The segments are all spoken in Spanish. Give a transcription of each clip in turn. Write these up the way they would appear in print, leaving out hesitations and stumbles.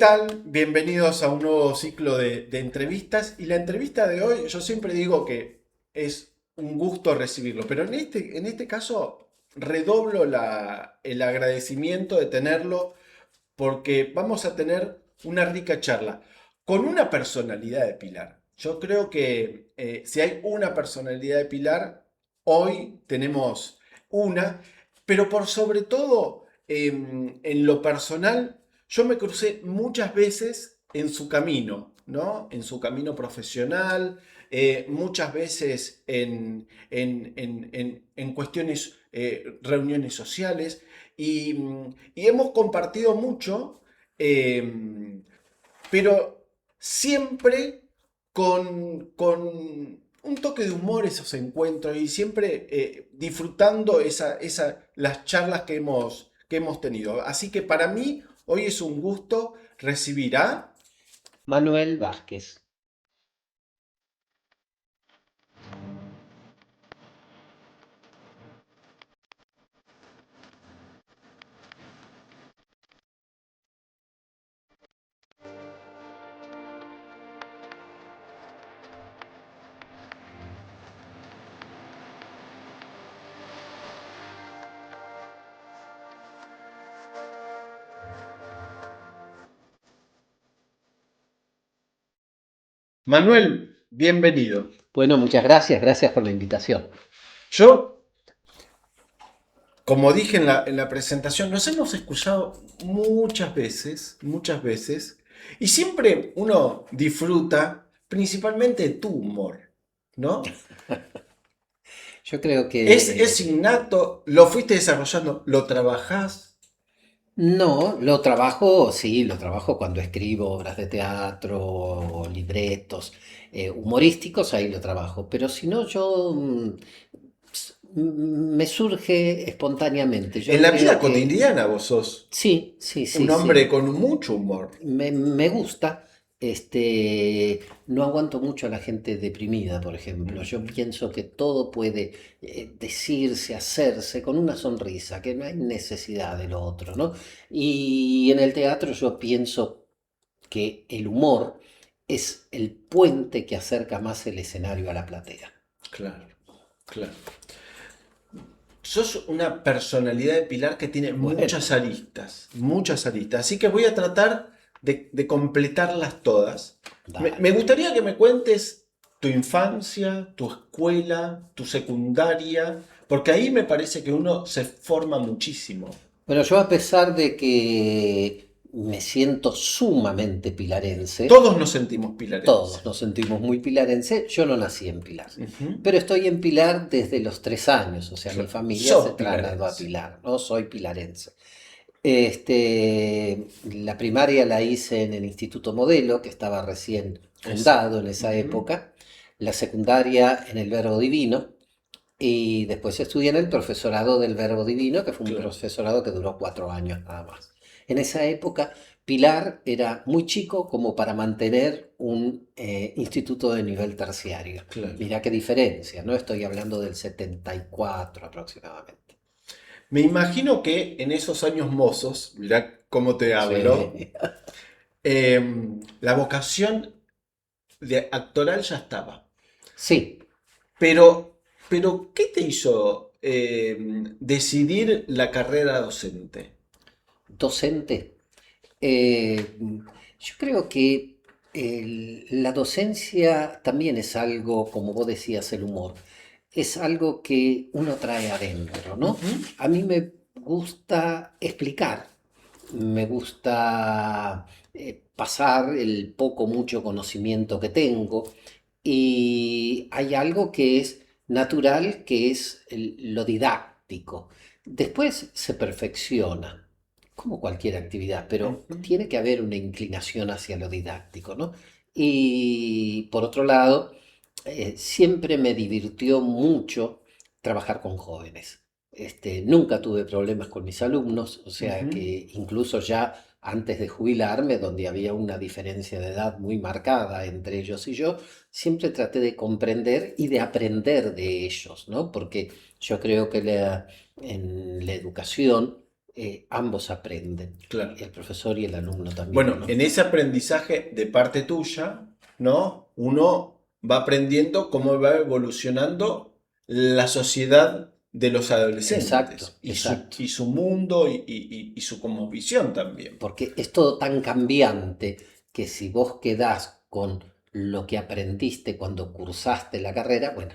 tal? Bienvenidos a un nuevo ciclo de entrevistas. Y la entrevista de hoy, yo siempre digo que es un gusto recibirlo, pero en este caso redoblo el agradecimiento de tenerlo porque vamos a tener una rica charla con una personalidad de Pilar. Yo creo que si hay una personalidad de Pilar, hoy tenemos una, pero por sobre todo en lo personal, yo me crucé muchas veces en su camino, ¿no? En su camino profesional, muchas veces en cuestiones, reuniones sociales, y hemos compartido mucho, eh, pero siempre con un toque de humor esos encuentros y siempre disfrutando las charlas que hemos tenido. Así que para mí hoy es un gusto recibir a Manuel Vázquez. Manuel. Bienvenido. Bueno, muchas gracias, gracias por la invitación. Yo, como dije en la presentación, nos hemos escuchado muchas veces, y siempre uno disfruta principalmente de tu humor, ¿no? Yo creo Es que innato, lo fuiste desarrollando, lo trabajás. no, lo trabajo, sí, lo trabajo cuando escribo obras de teatro, libretos, humorísticos, ahí lo trabajo, pero si no, me surge espontáneamente. En Yo la creo vida que cotidiana vos sos sí, sí, un sí, hombre sí. con mucho humor. Me gusta, no aguanto mucho a la gente deprimida, por ejemplo. Yo Ujú. pienso que todo puede decirse, hacerse con una sonrisa, que no hay necesidad de lo otro, ¿no? Y en el teatro yo pienso que el humor es el puente que acerca más el escenario a la platea. Claro, claro. Sos una personalidad de Pilar que tiene Bueno, muchas aristas, muchas aristas. Así que voy a tratar de completarlas todas. Me dale. gustaría que me cuentes tu infancia, tu escuela, tu secundaria, porque ahí me parece que uno se forma muchísimo. Bueno, yo a pesar de que me siento sumamente pilarense, Todos nos sentimos todos pilarenses. nos sentimos muy pilarenses. Yo no nací en Pilar, Ujú. pero estoy en Pilar desde los 3 años, o sea, mi Claro. familia se Sos trasladó a pilarense. Pilar, no soy pilarense. La primaria la hice en el Instituto Modelo, que estaba recién Exacto. fundado en esa Ujú. época, la secundaria en el Verbo Divino, y después estudié en el profesorado del Verbo Divino, que fue un Claro. profesorado que duró 4 años nada más. En esa época, Pilar era muy chico como para mantener un instituto de nivel terciario. Claro. Mirá qué diferencia, ¿no? Estoy hablando del 74 aproximadamente. Me imagino que en esos años mozos, mirá cómo te hablo, Sí. la vocación de actoral ya estaba. Sí, Pero ¿qué te hizo decidir la carrera docente? docente. Yo creo que la docencia también es algo, como vos decías, el humor. Es algo que uno trae adentro, ¿no? Ujú. A mí me gusta explicar, me gusta pasar el poco, mucho conocimiento que tengo, y hay algo que es natural, que es lo didáctico. Después se perfecciona, como cualquier actividad, pero Ujú. tiene que haber una inclinación hacia lo didáctico, ¿no? Y por otro lado, siempre me divirtió mucho trabajar con jóvenes. Nunca tuve problemas con mis alumnos, o sea Ujú. que incluso ya antes de jubilarme, donde había una diferencia de edad muy marcada entre ellos y yo, siempre traté de comprender y de aprender de ellos, ¿no? Porque yo creo que en la educación ambos aprenden, Claro. el profesor y el alumno también, Bueno, ¿no? en ese aprendizaje de parte tuya, ¿no? Uno va aprendiendo cómo va evolucionando la sociedad de los Exacto, adolescentes exacto. y su mundo y su cosmovisión también. Porque es todo tan cambiante que si vos quedás con lo que aprendiste cuando cursaste la carrera, bueno,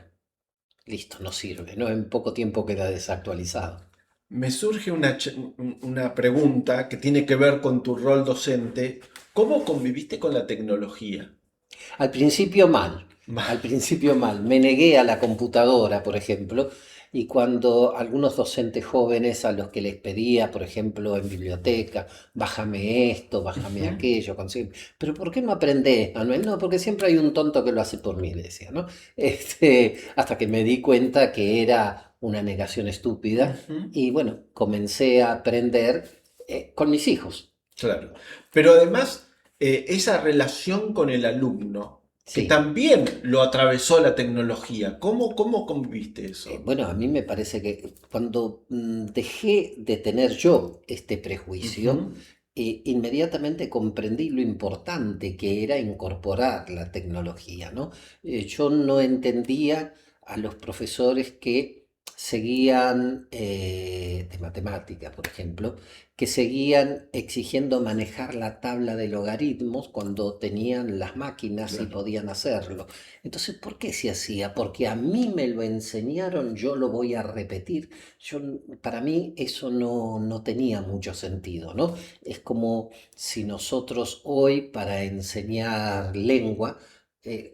listo, no sirve, ¿no? En poco tiempo queda desactualizado. Me surge una pregunta que tiene que ver con tu rol docente. ¿Cómo conviviste con la tecnología? Al principio mal, al principio mal. Me negué a la computadora, por ejemplo, y cuando algunos docentes jóvenes a los que les pedía, por ejemplo, en biblioteca, bájame esto, bájame Ujú. aquello, pero ¿por qué no aprendés, Manuel? No, porque siempre hay un tonto que lo hace por mí, le decía, ¿no? Hasta que me di cuenta que era una negación estúpida Ujú. y bueno, comencé a aprender con mis hijos. Claro. Pero además, esa relación con el alumno, que Sí. también lo atravesó la tecnología, ¿cómo conviviste eso? Bueno, a mí me parece que cuando dejé de tener yo este prejuicio, Ujú. inmediatamente comprendí lo importante que era incorporar la tecnología, ¿no? Yo no entendía a los profesores que seguían, de matemática, por ejemplo, que seguían exigiendo manejar la tabla de logaritmos cuando tenían las máquinas y Claro. podían hacerlo. Entonces, ¿por qué se hacía? Porque a mí me lo enseñaron, yo lo voy a repetir. Yo, para mí eso no tenía mucho sentido, ¿no? Es como si nosotros hoy para enseñar lengua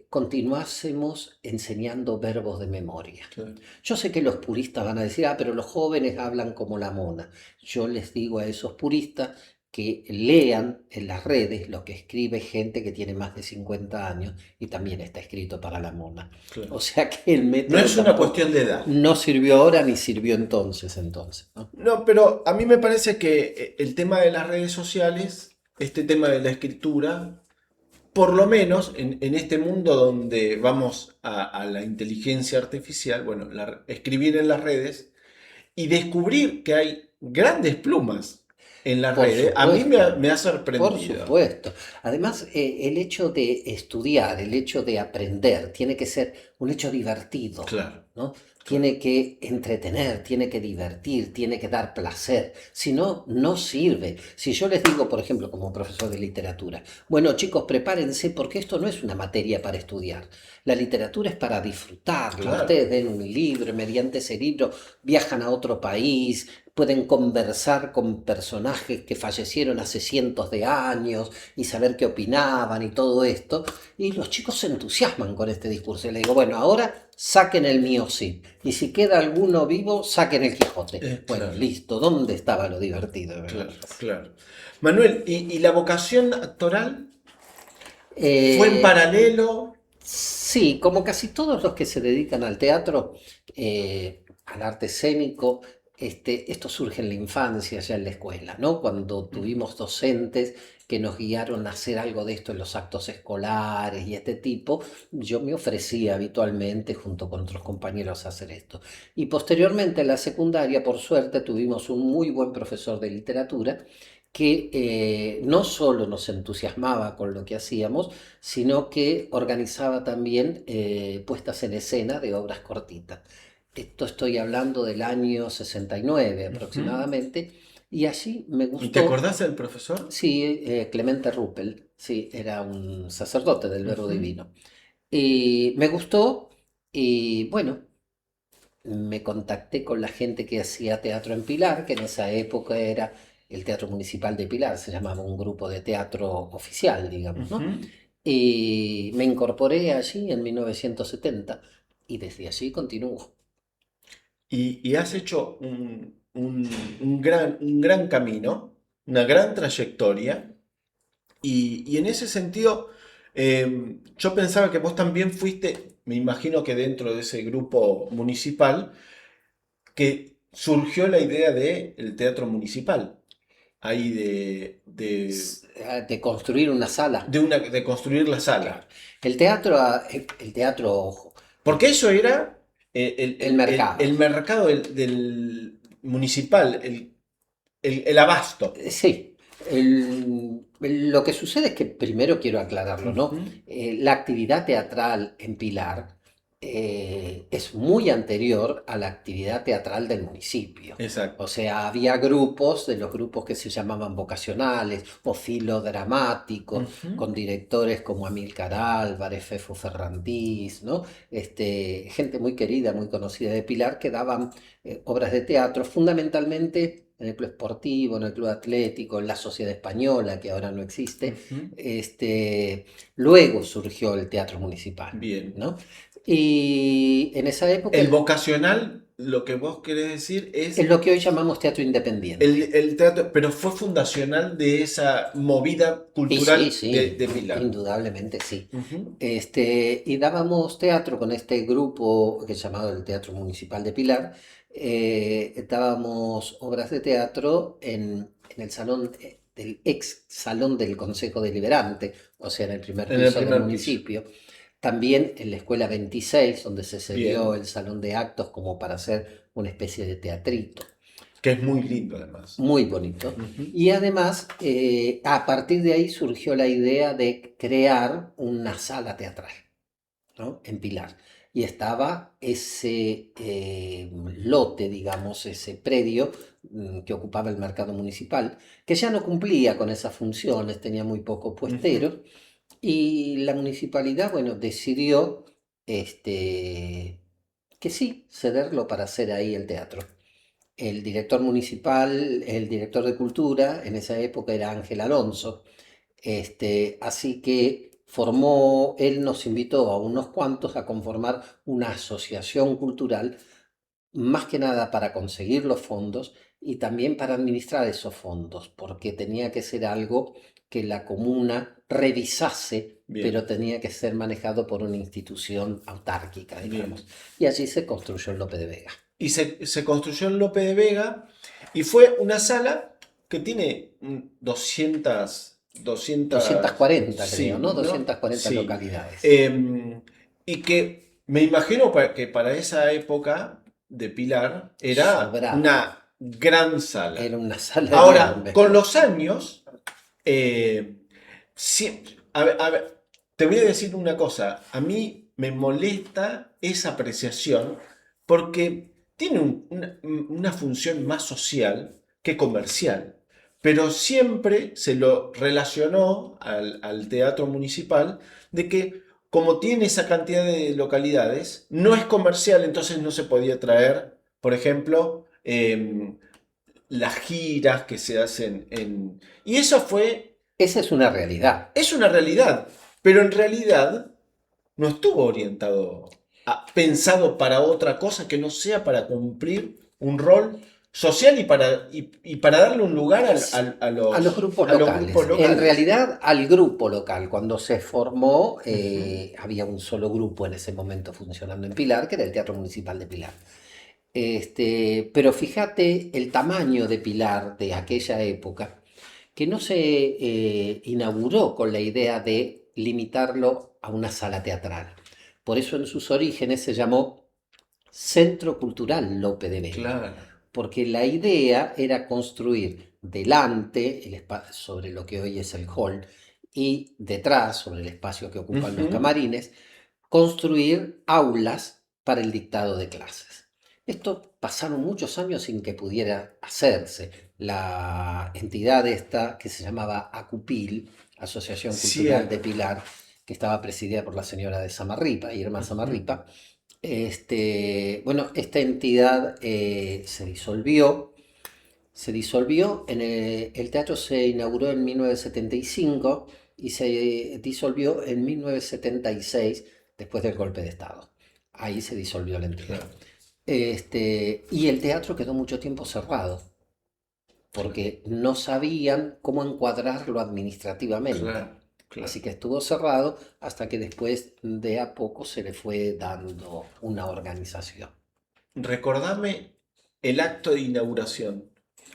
continuásemos enseñando verbos de memoria. Claro. Yo sé que los puristas van a decir, pero los jóvenes hablan como la mona. Yo les digo a esos puristas que lean en las redes lo que escribe gente que tiene más de 50 años y también está escrito para la mona. Claro. O sea que el No método es una tampoco cuestión de edad. no sirvió ahora ni sirvió entonces, ¿no? No, pero a mí me parece que el tema de las redes sociales, este tema de la escritura, por lo menos en este mundo donde vamos a la inteligencia artificial, bueno, escribir en las redes y descubrir que hay grandes plumas en las Por redes, a mí supuesto, me ha por sorprendido. supuesto. Además, el hecho de estudiar, el hecho de aprender, tiene que ser un hecho divertido, Claro, ¿no? claro. Tiene que entretener, tiene que divertir, tiene que dar placer. Si no, no sirve. Si yo les digo, por ejemplo, como profesor de literatura, bueno, chicos, prepárense porque esto no es una materia para estudiar. La literatura es para disfrutarla. Claro. Ustedes den un libro, mediante ese libro viajan a otro país, pueden conversar con personajes que fallecieron hace cientos de años y saber qué opinaban y todo esto. Y los chicos se entusiasman con este discurso. Y le digo, bueno, ahora saquen el mío sí. Y si queda alguno vivo, saquen el Quijote. Bueno, Claro, listo. ¿Dónde estaba lo divertido? claro, claro. Manuel, y la vocación actoral fue en Eh, paralelo? Sí, como casi todos los que se dedican al teatro, al arte escénico, esto surge en la infancia, ya en la escuela, ¿no? Cuando tuvimos docentes que nos guiaron a hacer algo de esto en los actos escolares y este tipo, yo me ofrecía habitualmente junto con otros compañeros a hacer esto. Y posteriormente en la secundaria, por suerte, tuvimos un muy buen profesor de literatura que no solo nos entusiasmaba con lo que hacíamos, sino que organizaba también puestas en escena de obras cortitas. Esto estoy hablando del año 69 Ujú. aproximadamente, y allí me ¿Y te gustó, acordás del profesor? sí, Clemente Ruppel, sí, era un sacerdote del Verbo Ujú. Divino. Y me gustó, y bueno, me contacté con la gente que hacía teatro en Pilar, que en esa época era el Teatro Municipal de Pilar, se llamaba un grupo de teatro oficial, digamos, ¿no? Ujú. Y me incorporé allí en 1970 y desde allí continúo. Y has hecho un gran camino, una gran trayectoria, y en ese sentido, yo pensaba que vos también fuiste, me imagino que dentro de ese grupo municipal, que surgió la idea del teatro municipal, ahí De construir una sala, de construir la sala. claro. El teatro, ojo, Porque eso era el mercado. el mercado del municipal, el abasto. Sí, lo que sucede es que primero quiero aclararlo, ¿no? Ujú. La actividad teatral en Pilar es muy anterior a la actividad teatral del municipio. O Exacto. sea, había grupos, de los grupos que se llamaban vocacionales o filodramáticos, Ujú. con directores como Amílcar Álvarez, Fefo Ferrandís, ¿no? Gente muy querida, muy conocida de Pilar, que daban obras de teatro, fundamentalmente en el Club Esportivo, en el Club Atlético, en la Sociedad Española, que ahora no existe. Ujú. Luego surgió el Teatro Municipal, Bien. ¿no? Y en esa época El vocacional, lo que vos querés decir es es lo que hoy llamamos teatro independiente. el teatro, pero fue fundacional de esa movida Y sí, cultural sí, de Pilar. indudablemente sí. Ujú. Y dábamos teatro con este grupo que se llamaba el Teatro Municipal de Pilar. Dábamos obras de teatro en el salón del ex salón del Consejo Deliberante, o sea, en el primer En el piso del primer piso. municipio. También en la escuela 26, donde se cedió Bien. el salón de actos como para hacer una especie de teatrito. Que es muy lindo además. Muy bonito. Ujú. Y además, a partir de ahí surgió la idea de crear una sala teatral, ¿no? En Pilar. Y estaba ese lote, digamos, ese predio que ocupaba el mercado municipal, que ya no cumplía con esas funciones, tenía muy pocos Ujú. puesteros, y la municipalidad, bueno, decidió este, que sí, cederlo para hacer ahí el teatro. El director municipal, el director de cultura, en esa época era Ángel Alonso. Así que él nos invitó a unos cuantos a conformar una asociación cultural, más que nada para conseguir los fondos y también para administrar esos fondos, porque tenía que ser algo que la comuna revisase, pero Bien, tenía que ser manejado por una institución autárquica, digamos. bien. Y allí se construyó el Lope de Vega. Y se construyó en Lope de Vega y fue una sala que tiene 200, 240 creo, sí, ¿no? ¿no? 240 Sí. localidades. Y que me imagino que para esa época de Pilar era Sobraba. una gran sala. Era una sala Ahora, enorme. con los años, eh, a ver, te voy a decir una cosa. A mí me molesta esa apreciación porque tiene una función más social que comercial. Pero siempre se lo relacionó al teatro municipal de que como tiene esa cantidad de localidades, no es comercial, entonces no se podía traer, por ejemplo, las giras que se hacen en... Y eso Esa es una realidad. es una realidad, pero en realidad no estuvo orientado, pensado para otra cosa que no sea para cumplir un rol social y para darle un lugar A los grupos a los grupos locales. En locales. realidad, al grupo local, cuando se formó, Ujú. había un solo grupo en ese momento funcionando en Pilar, que era el Teatro Municipal de Pilar. Pero fíjate el tamaño de Pilar de aquella época, que no se inauguró con la idea de limitarlo a una sala teatral. Por eso en sus orígenes se llamó Centro Cultural Lope de Vega, Claro. porque la idea era construir delante, sobre lo que hoy es el hall, y detrás, sobre el espacio que ocupan los Ujú. camarines, construir aulas para el dictado de clases. Esto pasaron muchos años sin que pudiera hacerse. La entidad esta, que se llamaba ACUPIL, Asociación Cultural de Cierto. Pilar, que estaba presidida por la señora de Samarripa, Irma Ujú. Samarripa, bueno, esta entidad se disolvió el teatro se inauguró en 1975 y se disolvió en 1976 después del golpe de Estado. Ahí se disolvió la entidad. Claro, Y el teatro quedó mucho tiempo cerrado claro, porque no sabían cómo encuadrarlo administrativamente. claro, Así claro. que estuvo cerrado hasta que después de a poco se le fue dando una organización. Recordame el acto de inauguración.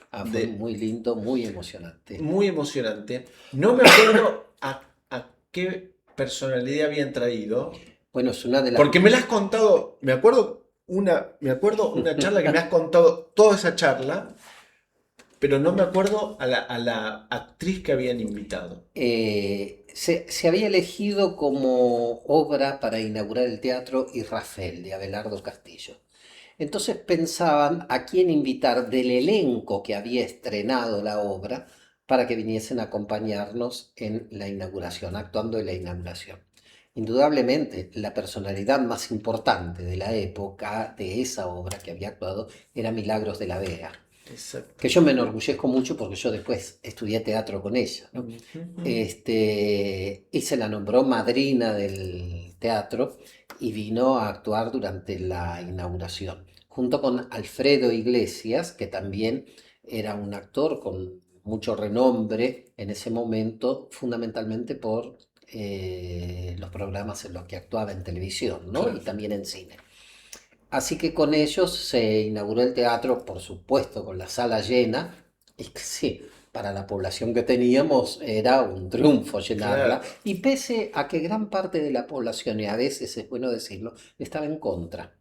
Fue De, muy lindo, muy emocionante. muy emocionante. No me acuerdo a qué personalidad habían traído, Bueno, es una de las... porque me la has contado, me acuerdo una charla que me has contado toda esa charla, pero no me acuerdo a la actriz que habían invitado. Se había elegido como obra para inaugurar el teatro Israfel de Abelardo Castillo. Entonces pensaban a quién invitar del elenco que había estrenado la obra para que viniesen a acompañarnos en la inauguración, actuando en la inauguración. Indudablemente, la personalidad más importante de la época de esa obra que había actuado era Milagros de la Vega, Exacto. que yo me enorgullezco mucho porque yo después estudié teatro con ella, ¿no? Y se la nombró madrina del teatro y vino a actuar durante la inauguración, junto con Alfredo Iglesias, que también era un actor con mucho renombre en ese momento, fundamentalmente por los programas en los que actuaba en televisión, ¿no? Claro. Y también en cine. Así que con ellos se inauguró el teatro, por supuesto, con la sala llena, y que sí, para la población que teníamos era un triunfo llenarla, Claro. y pese a que gran parte de la población, y a veces es bueno decirlo, estaba en contra,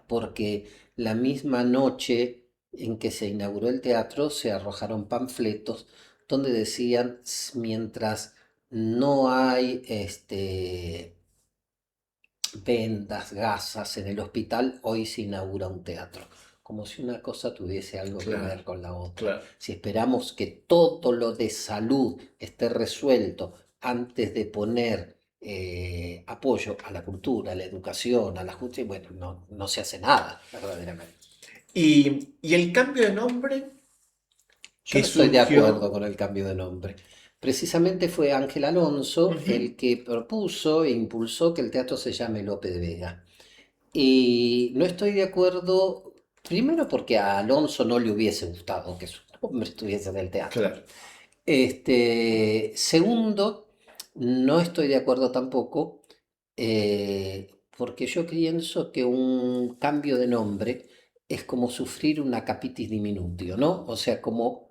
porque la misma noche en que se inauguró el teatro se arrojaron panfletos donde decían, mientras no hay vendas, gasas en el hospital, hoy se inaugura un teatro. Como si una cosa tuviese algo que Claro, ver con la otra. claro. Si esperamos que todo lo de salud esté resuelto antes de poner apoyo a la cultura, a la educación, a la justicia, bueno, no se hace nada, verdaderamente. Y el cambio de nombre Yo que no estoy de acuerdo surgió. con el cambio de nombre. Precisamente fue Ángel Alonso Ujú. el que propuso e impulsó que el teatro se llame Lope de Vega. Y no estoy de acuerdo, primero porque a Alonso no le hubiese gustado que su nombre estuviese en el teatro. Claro. Segundo, no estoy de acuerdo tampoco porque yo pienso que un cambio de nombre es como sufrir una capitis diminutio, ¿no? O sea, como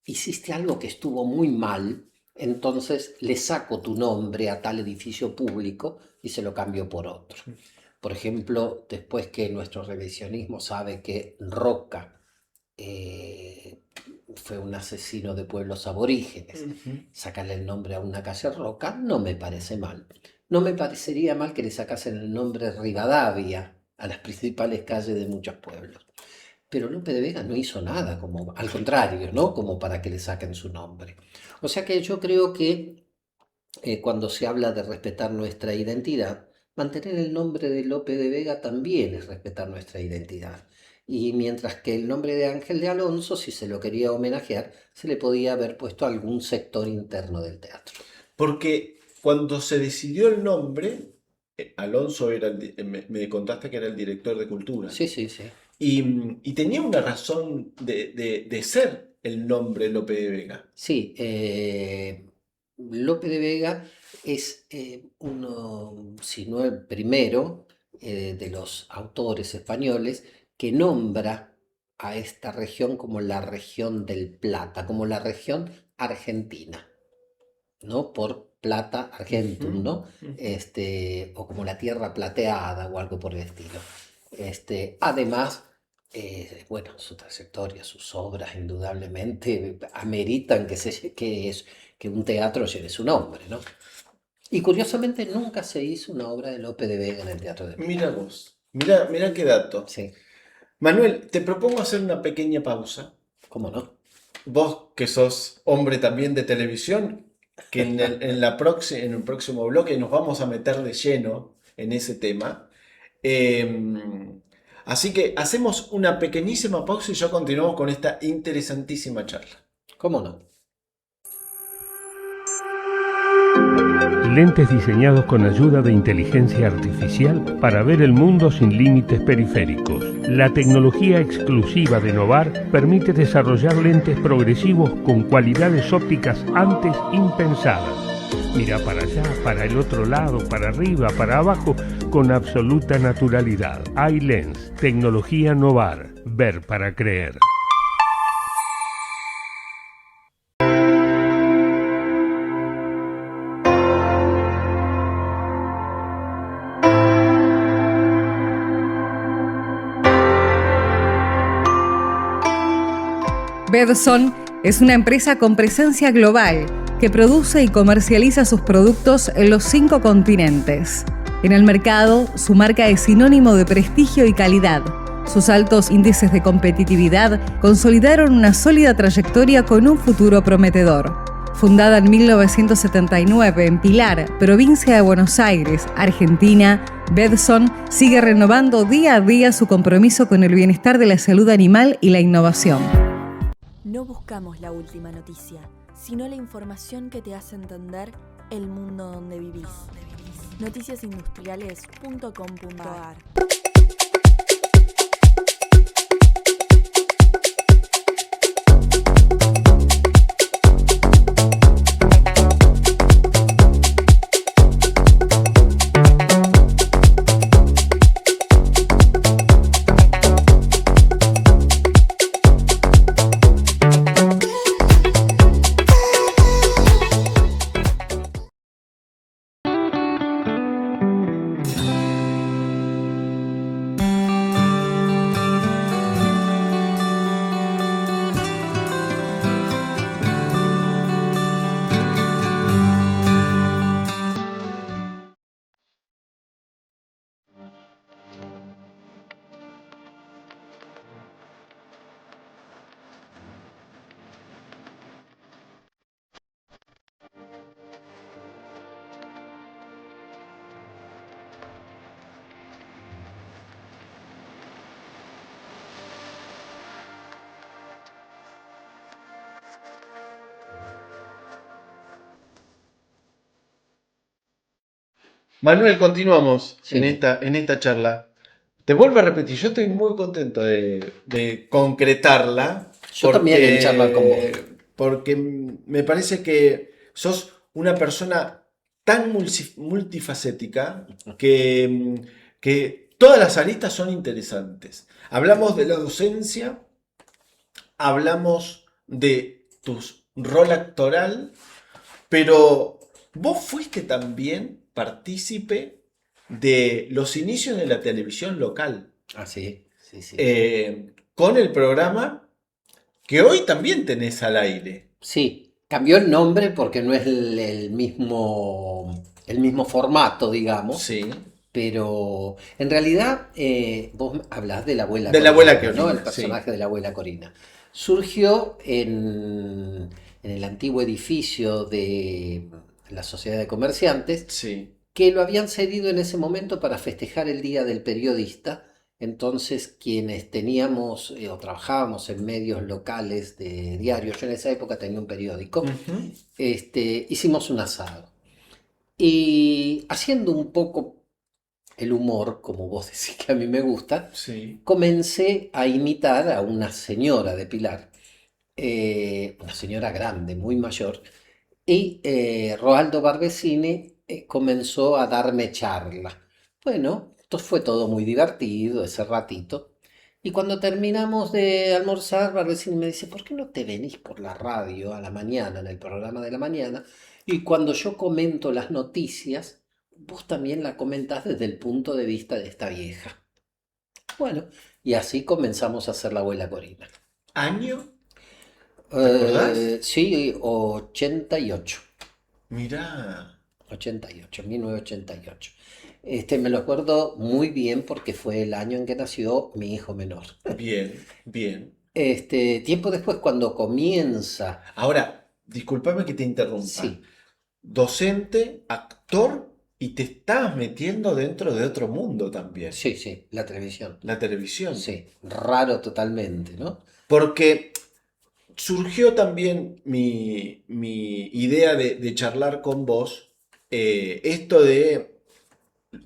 hiciste algo que estuvo muy mal, entonces le saco tu nombre a tal edificio público y se lo cambio por otro. Por ejemplo, después que nuestro revisionismo sabe que Roca eh, fue un asesino de pueblos aborígenes, Ujú. sacarle el nombre a una calle Roca no me parece mal. No me parecería mal que le sacasen el nombre Rivadavia a las principales calles de muchos pueblos. Pero Lope de Vega no hizo nada, como, al contrario, ¿no? Como para que le saquen su nombre. O sea que yo creo que cuando se habla de respetar nuestra identidad, mantener el nombre de Lope de Vega también es respetar nuestra identidad. Y mientras que el nombre de Ángel de Alonso, si se lo quería homenajear, se le podía haber puesto a algún sector interno del teatro. Porque cuando se decidió el nombre, Alonso era me contaste que era el director de cultura. Sí, sí, sí. Y tenía una razón de ser el nombre Lope de Vega. Sí, Lope de Vega es uno, si no el primero, de los autores españoles que nombra a esta región como la región del Plata, como la región argentina, ¿no? Por Plata Ujú, Argentum, ¿no? ujú. O como la tierra plateada o algo por el estilo. Además, bueno, su trayectoria, sus obras, indudablemente ameritan que un teatro lleve su nombre, ¿no? Y curiosamente nunca se hizo una obra de Lope de Vega en el Teatro de Mira México. vos, mira qué dato. Sí, Manuel, te propongo hacer una pequeña pausa. ¿cómo no? Vos que sos hombre también de televisión, que en el próximo bloque nos vamos a meter de lleno en ese tema. Así que hacemos una pequeñísima pausa y ya continuamos con esta interesantísima charla. ¿Cómo no? Lentes diseñados con ayuda de inteligencia artificial para ver el mundo sin límites periféricos. La tecnología exclusiva de Novar permite desarrollar lentes progresivos con cualidades ópticas antes impensadas. Mira para allá, para el otro lado, para arriba, para abajo, con absoluta naturalidad. iLens, tecnología Novar. Ver para creer. Bedson es una empresa con presencia global que produce y comercializa sus productos en los 5 continentes. En el mercado, su marca es sinónimo de prestigio y calidad. Sus altos índices de competitividad consolidaron una sólida trayectoria con un futuro prometedor. Fundada en 1979 en Pilar, provincia de Buenos Aires, Argentina, Bedson sigue renovando día a día su compromiso con el bienestar de la salud animal y la innovación. No buscamos la última noticia, sino la información que te hace entender el mundo donde vivís. Noticiasindustriales.com.ar. Manuel, continuamos Sí. en esta charla. Te vuelvo a repetir, yo estoy muy contento de concretarla. Yo también en charlar con vos. Porque me parece que sos una persona tan multifacética que todas las aristas son interesantes. Hablamos de la docencia, hablamos de tu rol actoral, pero vos fuiste también partícipe de los inicios de la televisión local, Ah, sí, sí, sí. con el programa que hoy también tenés al aire. Sí, cambió el nombre porque no es el mismo formato, digamos, Sí, pero en realidad vos hablás de la abuela de la abuela Corina, ¿no? Corina, El personaje de la abuela Corina. Surgió en el antiguo edificio de la Sociedad de Comerciantes, sí. que lo habían cedido en ese momento para festejar el Día del Periodista. Entonces, quienes teníamos o trabajábamos en medios locales de diarios, yo en esa época tenía un periódico, Ujú. hicimos un asado. Y haciendo un poco el humor, como vos decís que a mí me gusta, Sí. comencé a imitar a una señora de Pilar, una señora grande, muy mayor, y Roaldo Barbesini comenzó a darme charla. Bueno, esto fue todo muy divertido ese ratito. Y cuando terminamos de almorzar, Barbesini me dice, ¿por qué no te venís por la radio a la mañana, en el programa de la mañana? Y cuando yo comento las noticias, vos también la comentás desde el punto de vista de esta vieja. Bueno, y así comenzamos a hacer la abuela Corina. ¿Año? ¿Te acordás? Sí, 88. Mirá. 88, 1988. Me lo acuerdo muy bien porque fue el año en que nació mi hijo menor. Bien, bien. Tiempo después, cuando comienza, Ahora, discúlpame que te interrumpa. sí, Docente, actor, y te estabas metiendo dentro de otro mundo también. sí, sí, la televisión. La televisión. Sí, raro totalmente, ¿no? Porque surgió también mi idea de charlar con vos. Esto de.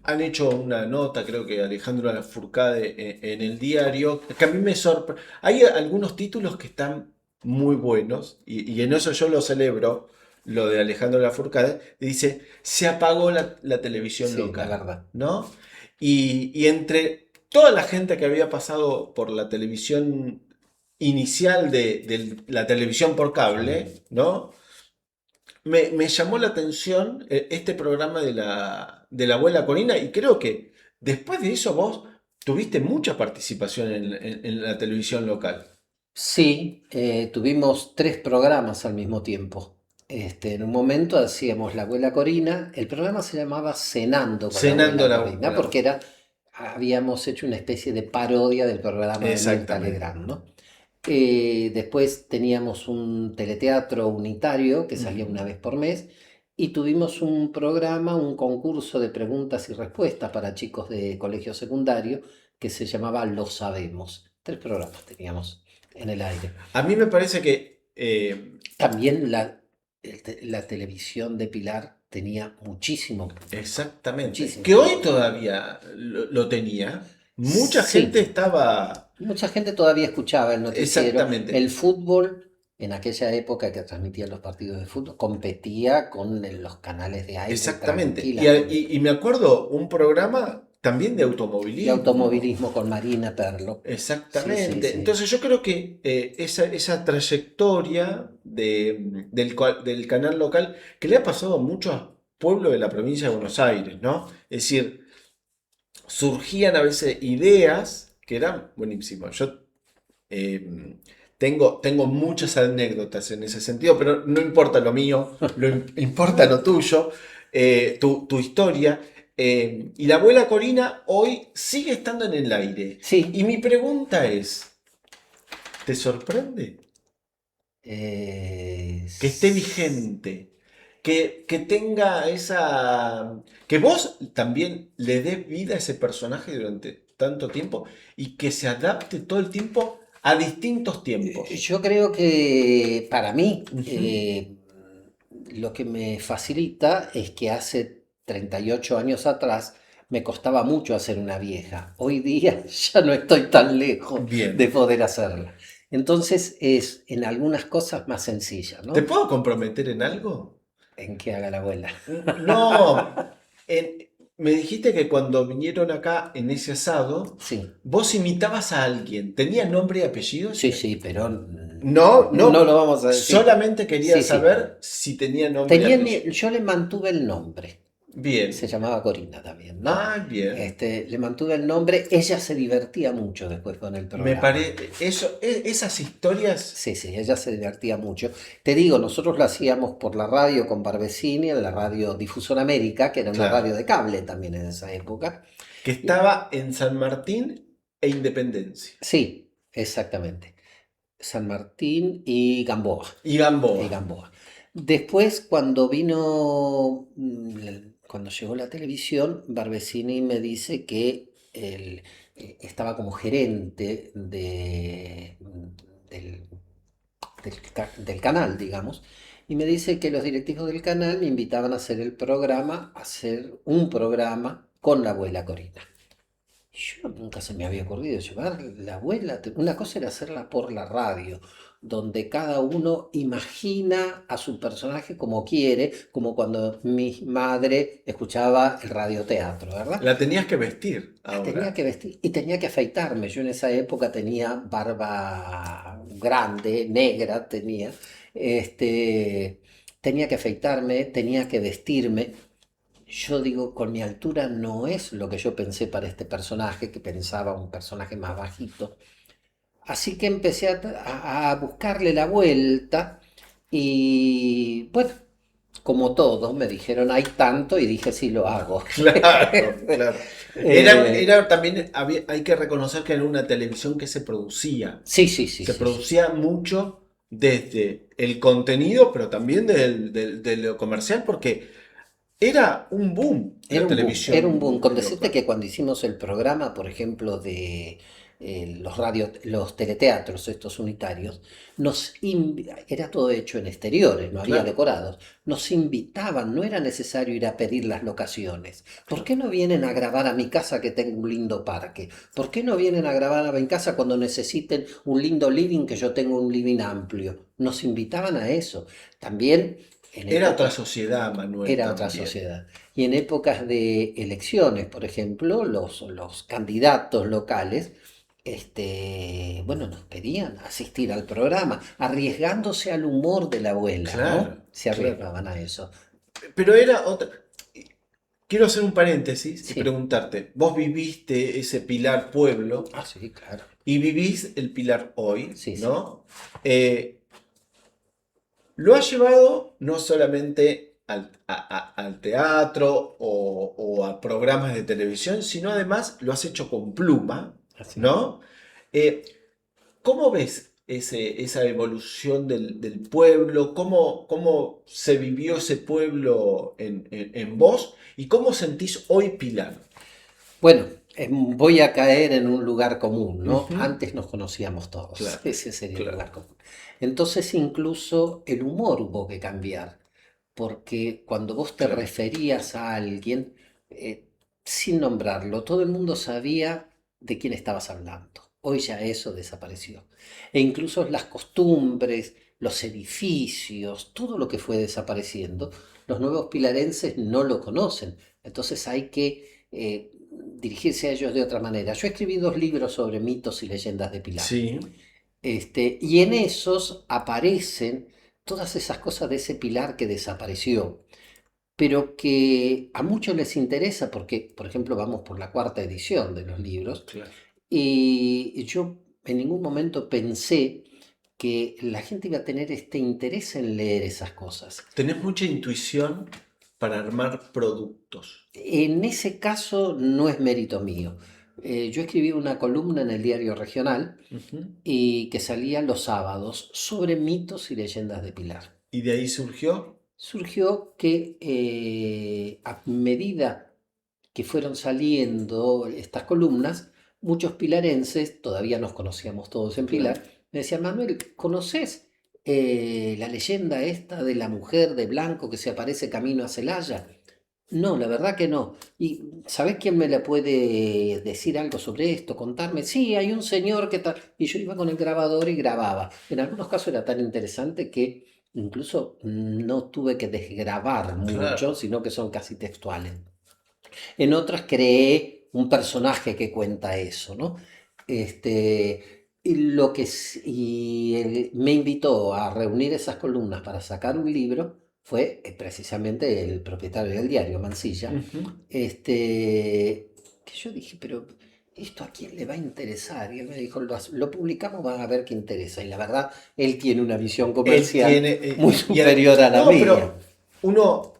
Han hecho una nota, creo que Alejandro Lafourcade en el diario, que a mí me sorprende. Hay algunos títulos que están muy buenos, y en eso yo lo celebro, lo de Alejandro Lafourcade, y dice, se apagó la televisión Sí, la local, verdad. ¿no? Y entre toda la gente que había pasado por la televisión inicial de la televisión por cable, ¿no? Me llamó la atención este programa de la abuela Corina, y creo que después de eso vos tuviste mucha participación en la televisión local. Sí, tuvimos 3 programas al mismo tiempo. En un momento hacíamos La Abuela Corina, el programa se llamaba Cenando con la Cenando Abuela la... Corina, porque habíamos hecho una especie de parodia del programa de Mirta Exactamente. Legrand, ¿no? Después teníamos un teleteatro unitario que salía una Ujú. vez por mes y tuvimos un programa, un concurso de preguntas y respuestas para chicos de colegio secundario que se llamaba Lo Sabemos. 3 programas teníamos en el aire. A mí me parece que También la televisión de Pilar tenía muchísimo público, exactamente, muchísimo que hoy público. todavía lo tenía. Mucha gente Sí, estaba... mucha gente todavía escuchaba el noticiero. Exactamente, El fútbol, en aquella época que transmitían los partidos de fútbol, competía con los canales de aire exactamente. tranquilamente. Y me acuerdo un programa también de De automovilismo. automovilismo con Marina Perlo. Sí, sí, Exactamente. sí. Entonces yo creo que esa trayectoria del canal local que le ha pasado a muchos pueblos de la provincia de Buenos Aires, ¿no? Es decir, surgían a veces ideas que eran buenísimas. Yo tengo muchas anécdotas en ese sentido, pero no importa lo mío, importa lo tuyo, tu historia. Y la abuela Corina hoy sigue estando en el aire. Y Sí, mi pregunta es, ¿te sorprende eh, que esté s- vigente? Que tenga esa... Que vos también le des vida a ese personaje durante tanto tiempo y que se adapte todo el tiempo a distintos tiempos. yo creo que para mí Ujú. lo que me facilita es que hace 38 años atrás me costaba mucho hacer una vieja. Hoy día ya no estoy tan lejos de Bien. poder hacerla. Entonces es en algunas cosas más sencilla, ¿Te ¿no? puedo comprometer en algo? En que haga la abuela. No. Me dijiste que cuando vinieron acá en ese asado, Sí, vos imitabas a alguien. ¿Tenía nombre y apellido sí, ese? sí, pero No, no no. lo vamos a decir. Solamente quería Sí, sí. saber si tenía nombre y apellido. Yo le mantuve el nombre. Se Bien. llamaba Corina también, ¿no? Ah, bien. Le mantuve el nombre. Ella se divertía mucho después con el Me programa. parece. Eso, esas historias. Sí, sí, ella se divertía mucho. Te digo, nosotros lo hacíamos por la radio con Barbesini, en la radio Difusora América, que era una Claro. radio de cable también en esa época. Que Y- estaba en San Martín e Independencia. sí, exactamente. San Martín y Gamboa. Y Y Gamboa. Gamboa. Después, cuando vino, cuando llegó la televisión, Barbesini me dice que él estaba como gerente del, del canal, digamos, y me dice que los directivos del canal me invitaban a hacer el programa, a hacer un programa con la abuela Corina. Y yo nunca se me había ocurrido llevar la abuela. Una cosa era hacerla por la radio, donde cada uno imagina a su personaje como quiere, como cuando mi madre escuchaba el radioteatro, ¿verdad? La tenías que vestir La tenía ahora. que vestir y tenía que afeitarme. Yo en esa época tenía barba grande, negra tenía. Este, tenía que afeitarme, tenía que vestirme. Yo digo, con mi altura no es lo que yo pensé para este personaje, que pensaba un personaje más bajito. Así que empecé a buscarle la vuelta y bueno, como todos, me dijeron hay tanto y dije sí lo hago. Claro, claro. Eh, También, hay que reconocer que era una televisión que se producía. sí, sí, sí, Se sí, sí. producía mucho desde el contenido, pero también de lo comercial, porque era un boom la Era un boom. televisión Con decirte local. que cuando hicimos el programa, por ejemplo, de los teleteatros, estos unitarios, era todo hecho en exteriores, no había Claro. decorados. Nos invitaban, no era necesario ir a pedir las locaciones. ¿Por qué no vienen a grabar a mi casa que tengo un lindo parque? ¿Por qué no vienen a grabar a mi casa cuando necesiten un lindo living que yo tengo un living amplio? Nos invitaban a eso. También en Era otra épocas sociedad, Manuel, era otra también. sociedad. Y en épocas de elecciones, por ejemplo, los candidatos locales, bueno, nos pedían asistir al programa, arriesgándose al humor de la abuela, Claro, ¿no? Se claro. arriesgaban a eso. Pero era otra. quiero hacer un paréntesis y Sí. preguntarte, vos viviste ese pilar pueblo Ah, sí, claro. y vivís el pilar hoy, Sí, sí. ¿no? Lo has llevado no solamente al teatro o a programas de televisión, sino además lo has hecho con pluma, Así. ¿no? Eh, ¿Cómo ves esa evolución del pueblo? ¿Cómo se vivió ese pueblo en vos? ¿Y cómo sentís hoy Pilar? Bueno, voy a caer en un lugar común, ¿no? Ujú. Antes nos conocíamos todos, Claro, ese sería el claro, lugar común. Entonces incluso el humor hubo que cambiar, porque cuando vos te claro. referías a alguien, eh, sin nombrarlo, todo el mundo sabía de quién estabas hablando. Hoy ya eso desapareció. E incluso las costumbres, los edificios, todo lo que fue desapareciendo, los nuevos pilarenses no lo conocen. Entonces hay que dirigirse a ellos de otra manera. Yo escribí 2 libros sobre mitos y leyendas de Pilar. Sí, Y en esos aparecen todas esas cosas de ese Pilar que desapareció, pero que a muchos les interesa porque, por ejemplo, vamos por la 4ª edición de los libros claro. y yo en ningún momento pensé que la gente iba a tener este interés en leer esas cosas. Tenés mucha intuición para armar productos. En ese caso no es mérito mío. Yo escribí una columna en el diario regional Ujú. y que salía los sábados sobre mitos y leyendas de Pilar. Y de ahí surgió. Surgió que a medida que fueron saliendo estas columnas, muchos pilarenses, todavía nos conocíamos todos en Claro. Pilar, me decían, Manuel, ¿conoces la leyenda esta de la mujer de blanco que se aparece camino a Celaya? No, la verdad que no. ¿Y sabés quién me la puede decir algo sobre esto? Contarme. Sí, hay un señor que tal. Y yo iba con el grabador y grababa. En algunos casos era tan interesante que incluso no tuve que desgrabar mucho, Claro. sino que son casi textuales. En otras creé un personaje que cuenta eso, ¿no? Y lo que y él me invitó a reunir esas columnas para sacar un libro fue precisamente el propietario del diario, Mansilla, Ujú. que yo dije, pero ¿esto a quién le va a interesar? Y él me dijo, lo publicamos, van a ver qué interesa. Y la verdad, él tiene una visión Él comercial tiene. muy superior a la No, mía. pero uno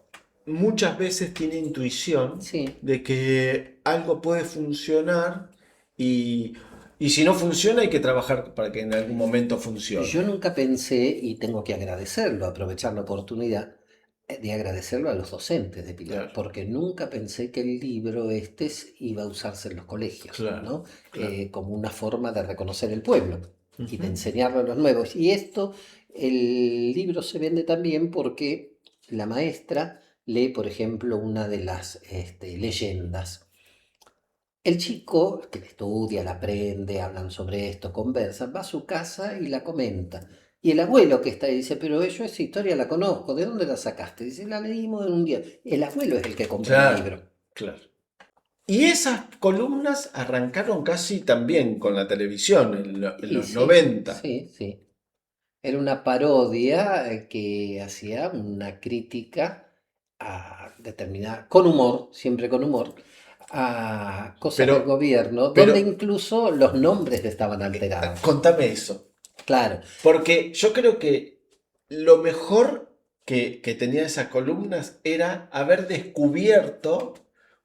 muchas veces tiene intuición Sí. de que algo puede funcionar y, y si no funciona hay que trabajar para que en algún momento Yo funcione. nunca pensé, y tengo que agradecerlo, aprovechar la oportunidad de agradecerlo a los docentes de Pilar, Claro, porque nunca pensé que el libro iba a usarse en los colegios, claro, ¿no? claro. Como una forma de reconocer el pueblo y de Ujú. enseñarlo a los nuevos. Y esto, el libro se vende también porque la maestra lee, por ejemplo, una de las leyendas. El chico que la estudia, la aprende, hablan sobre esto, conversan, va a su casa y la comenta. Y el abuelo que está ahí dice, pero yo esa historia la conozco, ¿de dónde la sacaste? Dice, la leímos en un día. El abuelo es el que compró el Claro, libro. claro. Y esas columnas arrancaron casi también con la televisión en Y los sí, 90. sí, sí. Era una parodia que hacía una crítica a determinada, con humor, siempre con humor, a cosas Pero, del gobierno, pero donde incluso los nombres estaban alterados. contame eso. Claro. Porque yo creo que lo mejor que tenía esas columnas era haber descubierto,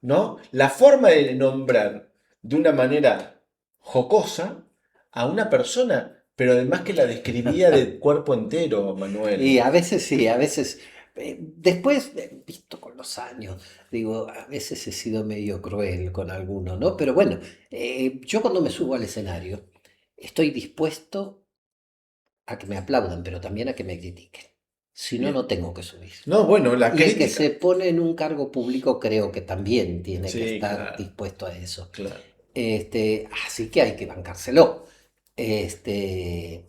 ¿no? La forma de nombrar de una manera jocosa a una persona, pero además que la describía de cuerpo entero, Y Manuel. a veces sí, a veces, después, visto con los años, digo, a veces he sido medio cruel con alguno, ¿no? Pero bueno, yo cuando me subo al escenario, estoy dispuesto a que me aplaudan, pero también a que me critiquen. Si no, no Bien. tengo que subir. No, bueno, la Y el que crítica. se pone en un cargo público creo que también tiene que Sí, estar claro, dispuesto a eso. claro. Así que hay que bancárselo. Este,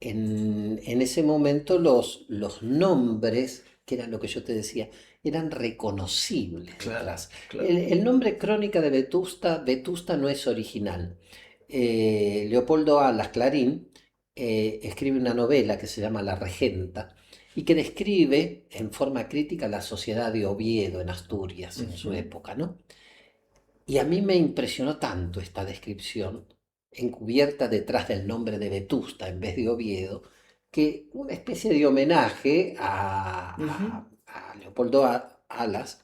en ese momento los nombres, que era lo que yo te decía, eran reconocibles Claro, detrás. claro. El nombre Crónica de Vetusta, Vetusta no es original. Leopoldo Alas Clarín escribe una novela que se llama La Regenta y que describe en forma crítica la sociedad de Oviedo en Asturias en su Ujú. época, ¿no? Y a mí me impresionó tanto esta descripción, encubierta detrás del nombre de Vetusta en vez de Oviedo, que una especie de homenaje Ujú. a Leopoldo Alas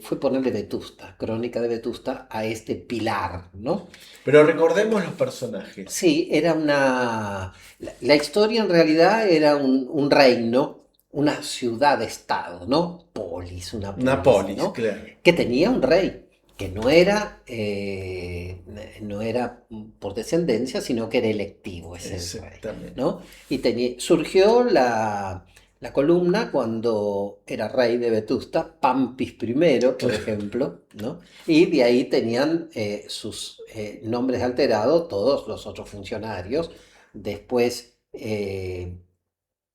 fue ponerle Vetusta, Crónica de Vetusta, a este pilar, ¿no? Pero recordemos los personajes. Sí, era la historia en realidad era un reino, una ciudad-estado, ¿no? Una Una polis, polis, ¿no? claro. Que tenía un rey, que no era por descendencia, sino que era electivo ese rey, Exactamente. ¿no? Y surgió la columna cuando era rey de Vetusta, Pampis I, por Claro. ejemplo, ¿no? Y de ahí tenían sus nombres alterados todos los otros funcionarios. Después,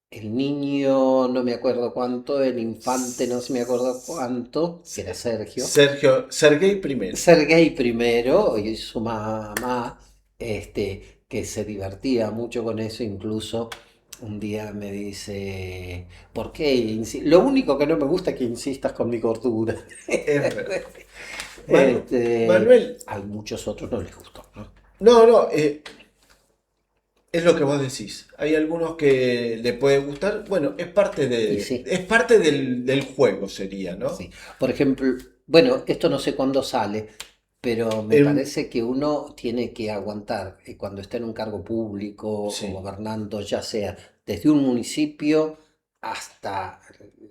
el niño, no me acuerdo cuánto, el infante, no me acuerdo cuánto, que era Sergio. Sergei I. Sergei I y su mamá, que se divertía mucho con eso, incluso un día me dice, ¿por qué? Lo único que no me gusta es que insistas con mi cordura. Es verdad. Manuel, A muchos otros no les gustó, ¿no? no, no, es lo que vos decís. Hay algunos que le puede gustar. Bueno, Y sí, es parte del juego, sería, ¿no? sí. Por ejemplo, bueno, esto no sé cuándo sale, pero me Em, parece que uno tiene que aguantar cuando está en un cargo público o sí, gobernando, ya sea desde un municipio hasta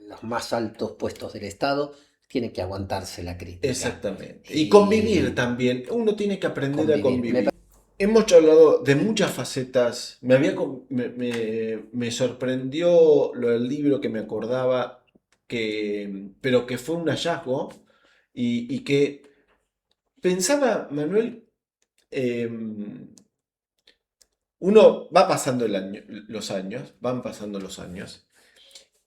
los más altos puestos del Estado, tiene que aguantarse la crítica exactamente. Y convivir y también. Uno tiene que aprender a convivir. convivir. Hemos hablado de muchas facetas. Me sorprendió lo del libro que me acordaba, pero que fue un hallazgo y que pensaba, Manuel, uno va pasando los años, van pasando los años,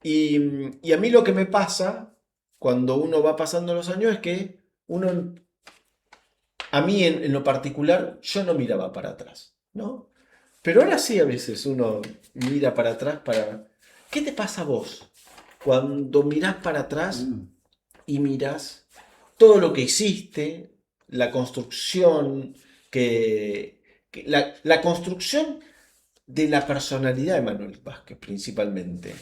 y a mí lo que me pasa cuando uno va pasando los años es que uno, a mí en lo particular, yo no miraba para atrás, ¿no? Pero ahora sí a veces uno mira para atrás para... ¿Qué te pasa a vos cuando mirás para atrás Mm, y mirás todo lo que hiciste, la construcción, la construcción de la personalidad de Manuel Vázquez principalmente?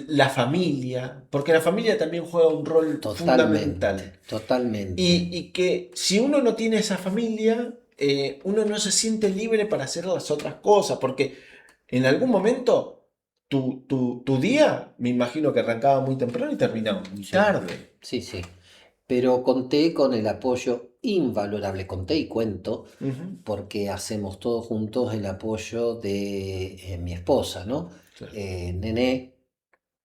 La familia, porque la familia también juega un rol totalmente, fundamental. totalmente. Y que si uno no tiene esa familia, uno no se siente libre para hacer las otras cosas, porque en algún momento tu día, me imagino que arrancaba muy temprano y terminaba muy Sí, tarde. sí, sí. Pero conté con el apoyo invalorable, conté y cuento, Ujú, porque hacemos todos juntos el apoyo de mi esposa, ¿no? claro, Nené,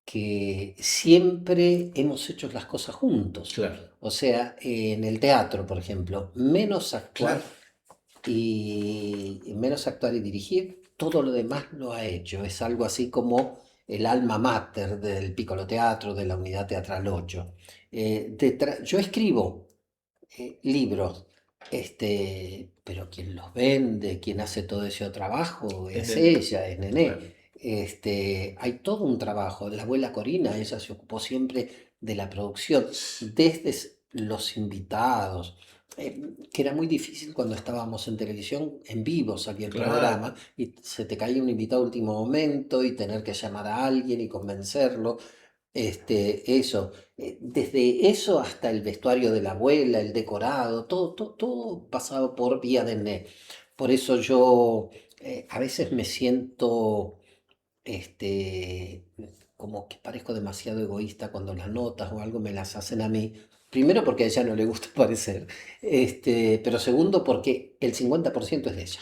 que siempre hemos hecho las cosas juntos. claro, O sea, en el teatro, por ejemplo, claro. menos actuar y dirigir, todo lo demás lo ha hecho. Es algo así como el alma mater del Piccolo Teatro, de la Unidad Teatral 8. Yo escribo libros, pero quien los vende, quien hace todo ese trabajo, Es es nene, ella, es Nené. claro. Hay todo un trabajo. La abuela Corina, ella se ocupó siempre de la producción, desde los invitados, que era muy difícil cuando estábamos en televisión, en vivo salía el Claro. programa y se te caía un invitado a último momento y tener que llamar a alguien y convencerlo. Eso, desde eso hasta el vestuario de la abuela, el decorado, todo pasaba por vía de Nené. Por eso yo a veces me siento este, como que parezco demasiado egoísta cuando las notas o algo me las hacen a mí. Primero porque a ella no le gusta parecer, pero segundo porque el 50% es de ella.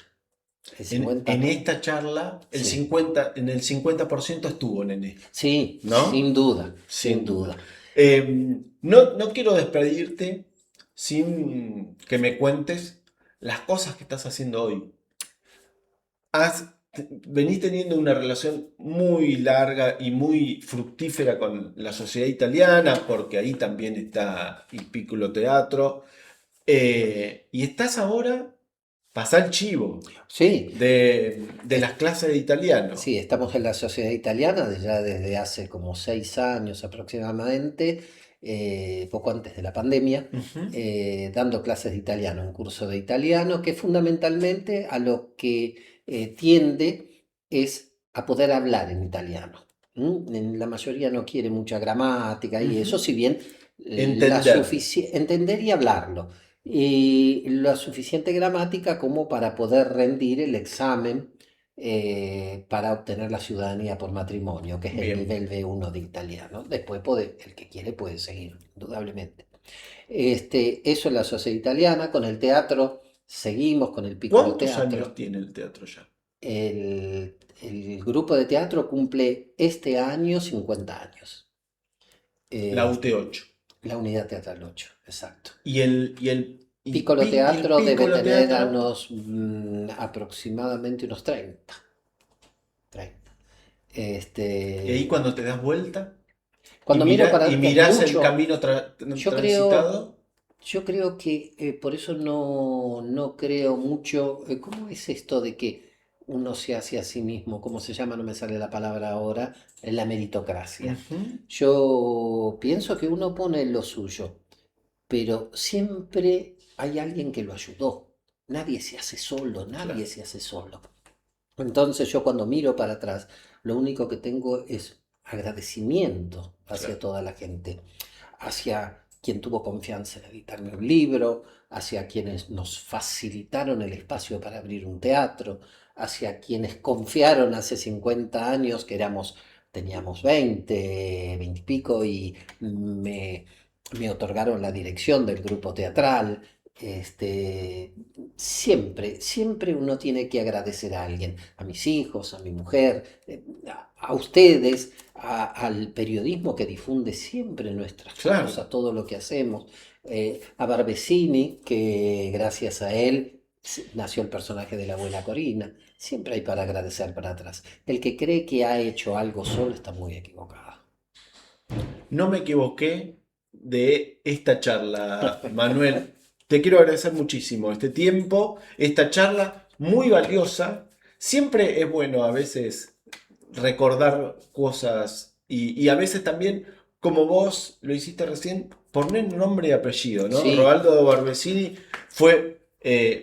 El En 50%, esta charla, sí, en el 50% estuvo nene, sí, sin ¿no? duda, sin Sin duda. duda. No quiero despedirte sin que me cuentes las cosas que estás haciendo hoy. Venís teniendo una relación muy larga y muy fructífera con la sociedad italiana, porque ahí también está el Piccolo Teatro. Y estás ahora pasá el chivo Sí, de las clases de italiano. sí, estamos en la Sociedad Italiana ya desde hace como 6 años aproximadamente, poco antes de la pandemia, Ujú. dando clases de italiano, un curso de italiano que fundamentalmente a lo que tiende es a poder hablar en italiano. La mayoría no quiere mucha gramática y eso, Ujú. si bien Entender. entender y hablarlo. Y la suficiente gramática como para poder rendir el examen para obtener la ciudadanía por matrimonio, que es el Bien. nivel B1 de italiano. Después el que quiere puede seguir, indudablemente. Eso es la sociedad italiana. Con el teatro seguimos con el piccolo ¿Cuántos años teatro. tiene el teatro ya? El grupo de teatro cumple este año 50 años. La Eh, UT8. la unidad teatral 8, exacto. Y Piccolo el teatro debe piccolo tener a teatro. aproximadamente unos 30. 30. Y ahí Este, cuando te das vuelta cuando miro para y es mirás el mucho. camino Yo creo, transitado. yo creo que por eso no creo mucho. ¿Cómo es esto de que uno se hace a sí mismo? ¿Cómo se llama? No me sale la palabra ahora. La meritocracia. Ujú. Yo pienso que uno pone lo suyo, pero siempre hay alguien que lo ayudó. Nadie se hace solo, nadie Claro, se hace solo. Entonces yo cuando miro para atrás, lo único que tengo es agradecimiento hacia claro. toda la gente, hacia quien tuvo confianza en editarme un libro, hacia quienes nos facilitaron el espacio para abrir un teatro, hacia quienes confiaron hace 50 años que teníamos 20 y pico y me otorgaron la dirección del grupo teatral. Este, siempre uno tiene que agradecer a alguien, a mis hijos, a mi mujer, a ustedes, al periodismo que difunde siempre nuestras Claro. cosas, todo lo que hacemos, a Barbesini, que gracias a él nació el personaje de la abuela Corina. Siempre hay para agradecer para atrás. El que cree que ha hecho algo solo está muy equivocado. No me equivoqué de esta charla, Manuel. Te quiero agradecer muchísimo este tiempo, esta charla muy valiosa. Siempre es bueno a veces recordar cosas y a veces también, como vos lo hiciste recién, poner nombre y apellido, ¿no? Sí, Roaldo Barbesini fue,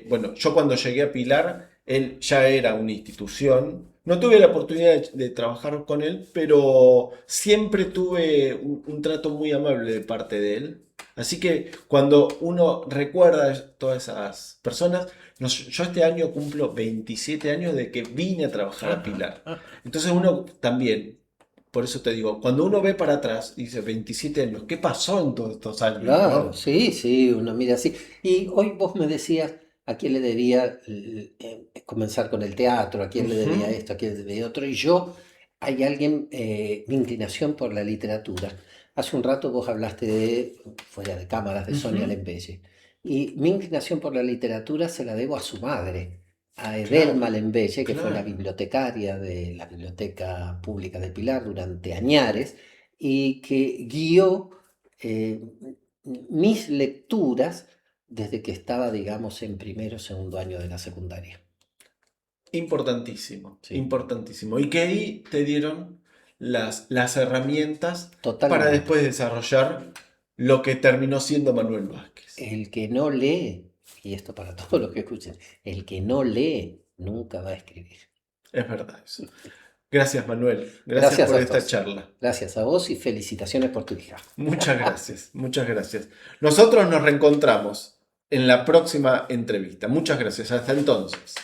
bueno, yo cuando llegué a Pilar, él ya era una institución. No tuve la oportunidad de trabajar con él, pero siempre tuve un trato muy amable de parte de él. Así que cuando uno recuerda a todas esas personas, yo este año cumplo 27 años de que vine a trabajar a Pilar. Entonces uno también, por eso te digo, cuando uno ve para atrás, dice 27 años, ¿qué pasó en todos estos años, claro, no? sí, uno mira así. Y hoy vos me decías a quién le debía comenzar con el teatro, a quién le debía Ujú. esto, a quién le debía otro. Y yo, hay alguien, mi inclinación por la literatura. Hace un rato vos hablaste fuera de cámaras, de Sonia Ujú. Lempeye. Y mi inclinación por la literatura se la debo a su madre, a Edelma Claro, Lempeye, que fue la claro. bibliotecaria de la Biblioteca Pública de Pilar durante añares y que guió eh, mis lecturas desde que estaba, digamos, en primero o segundo año de la secundaria. Importantísimo, Sí, importantísimo. Y que ahí te dieron las herramientas para totalmente. después desarrollar lo que terminó siendo Manuel Vázquez. El que no lee, y esto para todos los que escuchen, el que no lee nunca va a escribir. Es verdad eso. Gracias, Manuel. Gracias Gracias por a esta todos. charla. Gracias a vos y felicitaciones por tu hija. Muchas gracias, muchas gracias. Nosotros nos reencontramos en la próxima entrevista. Muchas gracias. Hasta entonces.